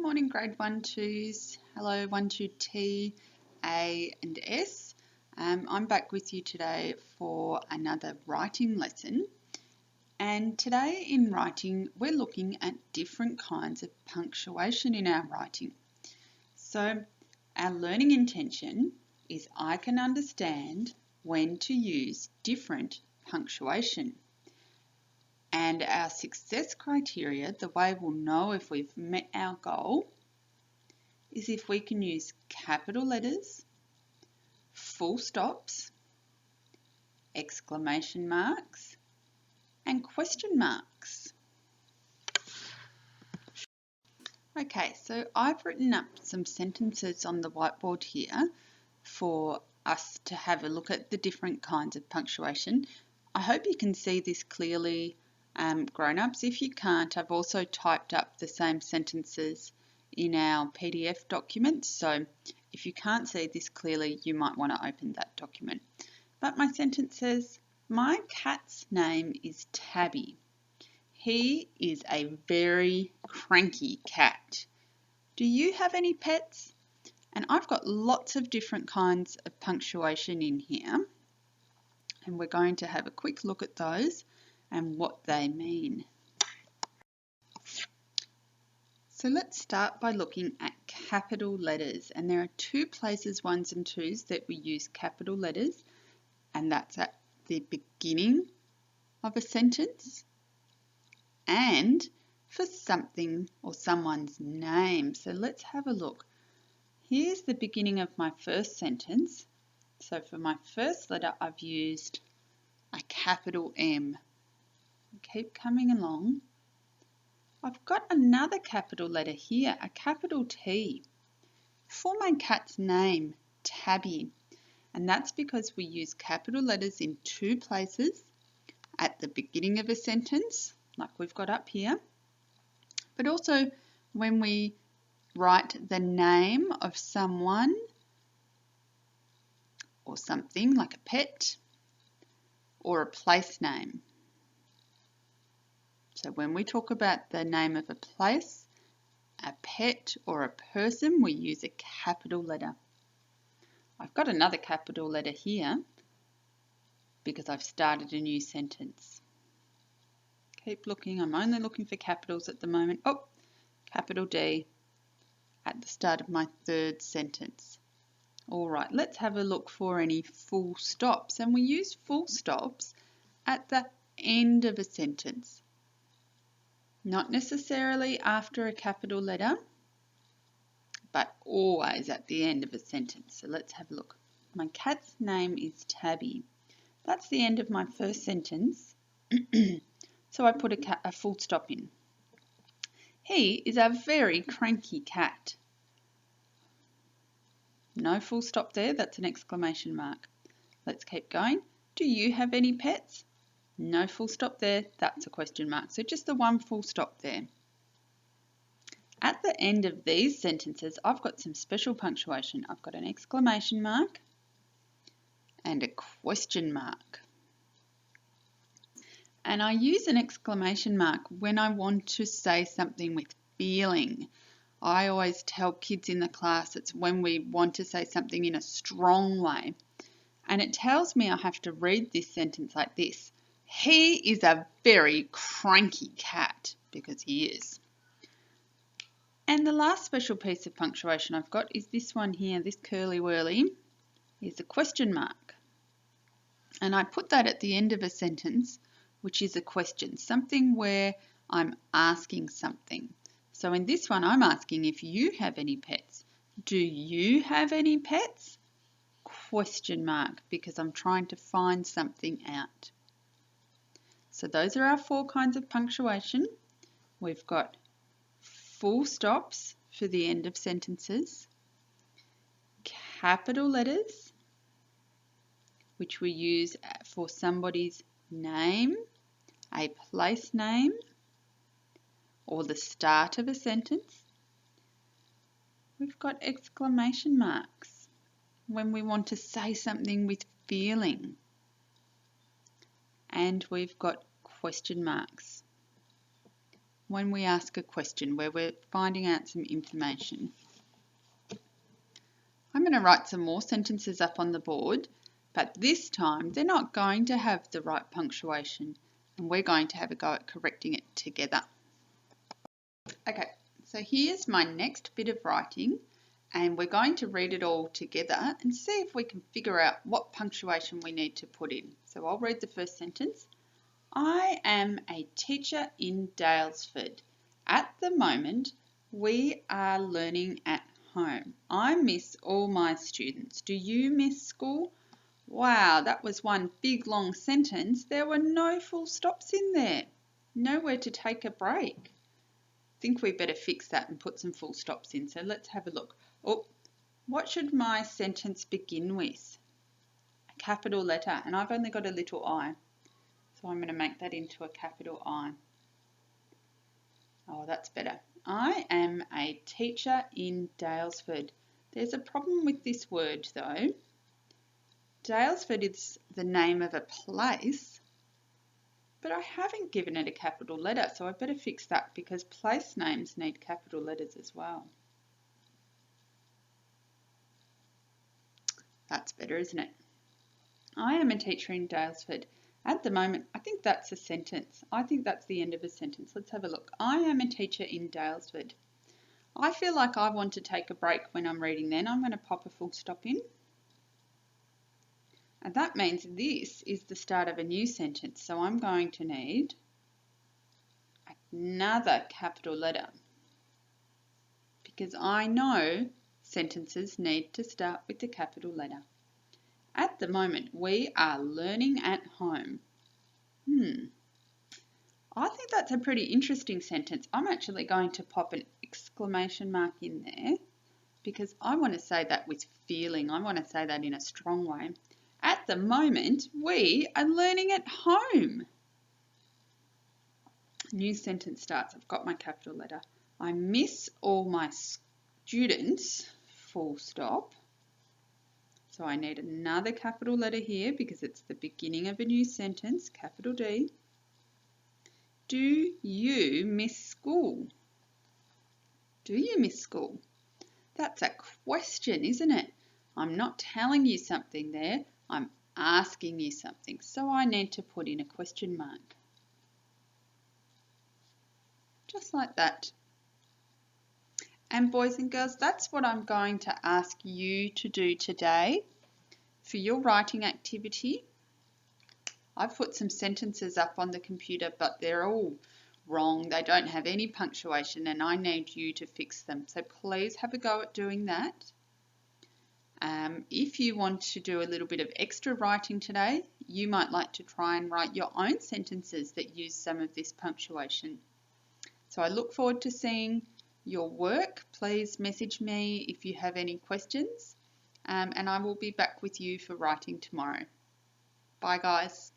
morning, grade 1, 2s. Hello, 1, 2, T, A and S. I'm back with you today for another writing lesson. And today in writing, we're looking at different kinds of punctuation in our writing. So our learning intention is I can understand when to use different punctuation. And our success criteria, the way we'll know if we've met our goal, is if we can use capital letters, full stops, exclamation marks, and question marks. Okay, so I've written up some sentences on the whiteboard here for us to have a look at the different kinds of punctuation. I hope you can see this clearly, grown-ups. If you can't, I've also typed up the same sentences in our PDF document, so if you can't see this clearly, you might want to open that document. But my sentence says, my cat's name is Tabby. He is a very cranky cat. Do you have any pets? And I've got lots of different kinds of punctuation in here, and we're going to have a quick look at those and what they mean. So let's start by looking at capital letters, and there are two places, 1s and 2s, that we use capital letters, and that's at the beginning of a sentence and for something or someone's name. So let's have a look. Here's the beginning of my first sentence. So for my first letter, I've used a capital M. Keep coming along. I've got another capital letter here, a capital T, for my cat's name, Tabby. And that's because we use capital letters in two places, at the beginning of a sentence, like we've got up here, but also when we write the name of someone or something, like a pet or a place name. So when we talk about the name of a place, a pet or a person, we use a capital letter. I've got another capital letter here because I've started a new sentence. Keep looking, I'm only looking for capitals at the moment. Oh, capital D at the start of my third sentence. All right, let's have a look for any full stops. And we use full stops at the end of a sentence. Not necessarily after a capital letter, but always at the end of a sentence. So let's have a look. My cat's name is Tabby. That's the end of my first sentence. So I put a full stop in. He is a very cranky cat. No full stop there, that's an exclamation mark. Let's keep going. Do you have any pets? No full stop there, that's a question mark. So just the one full stop there. At the end of these sentences, I've got some special punctuation. I've got an exclamation mark and a question mark. And I use an exclamation mark when I want to say something with feeling. I always tell kids in the class it's when we want to say something in a strong way. And it tells me I have to read this sentence like this. He is a very cranky cat, because he is. And the last special piece of punctuation I've got is this one here, this curly whirly, is a question mark. And I put that at the end of a sentence, which is a question, something where I'm asking something. So in this one, I'm asking if you have any pets. Do you have any pets? Question mark, because I'm trying to find something out. So those are our four kinds of punctuation. We've got full stops for the end of sentences, capital letters, which we use for somebody's name, a place name, or the start of a sentence. We've got exclamation marks when we want to say something with feeling. And we've got question marks when we ask a question where we're finding out some information. I'm going to write some more sentences up on the board, but this time they're not going to have the right punctuation, and we're going to have a go at correcting it together. Okay, so here's my next bit of writing, and we're going to read it all together and see if we can figure out what punctuation we need to put in. So I'll read the first sentence. I am a teacher in Daylesford. At the moment, we are learning at home. I miss all my students. Do you miss school? Wow, that was one big long sentence. There were no full stops in there. Nowhere to take a break. I think we better fix that and put some full stops in. So let's have a look. Oh, what should my sentence begin with? A capital letter, and I've only got a little I. So I'm going to make that into a capital I. Oh, that's better. I am a teacher in Daylesford. There's a problem with this word though. Daylesford is the name of a place, but I haven't given it a capital letter, so I better fix that because place names need capital letters as well. That's better, isn't it? I am a teacher in Daylesford. At the moment, I think that's a sentence. I think that's the end of a sentence. Let's have a look. I am a teacher in Daylesford. I feel like I want to take a break when I'm reading then. I'm going to pop a full stop in. And that means this is the start of a new sentence. So I'm going to need another capital letter because I know sentences need to start with the capital letter. At the moment, we are learning at home. I think that's a pretty interesting sentence. I'm actually going to pop an exclamation mark in there because I want to say that with feeling. I want to say that in a strong way. At the moment, we are learning at home. New sentence starts. I've got my capital letter. I miss all my students, full stop. So I need another capital letter here because it's the beginning of a new sentence, capital D. Do you miss school? Do you miss school? That's a question, isn't it? I'm not telling you something there. I'm asking you something. So I need to put in a question mark. Just like that. And boys and girls, that's what I'm going to ask you to do today for your writing activity. I've put some sentences up on the computer, but they're all wrong. They don't have any punctuation and I need you to fix them. So please have a go at doing that. If you want to do a little bit of extra writing today, you might like to try and write your own sentences that use some of this punctuation. So I look forward to seeing your work. Please message me if you have any questions, and I will be back with you for writing tomorrow. Bye guys.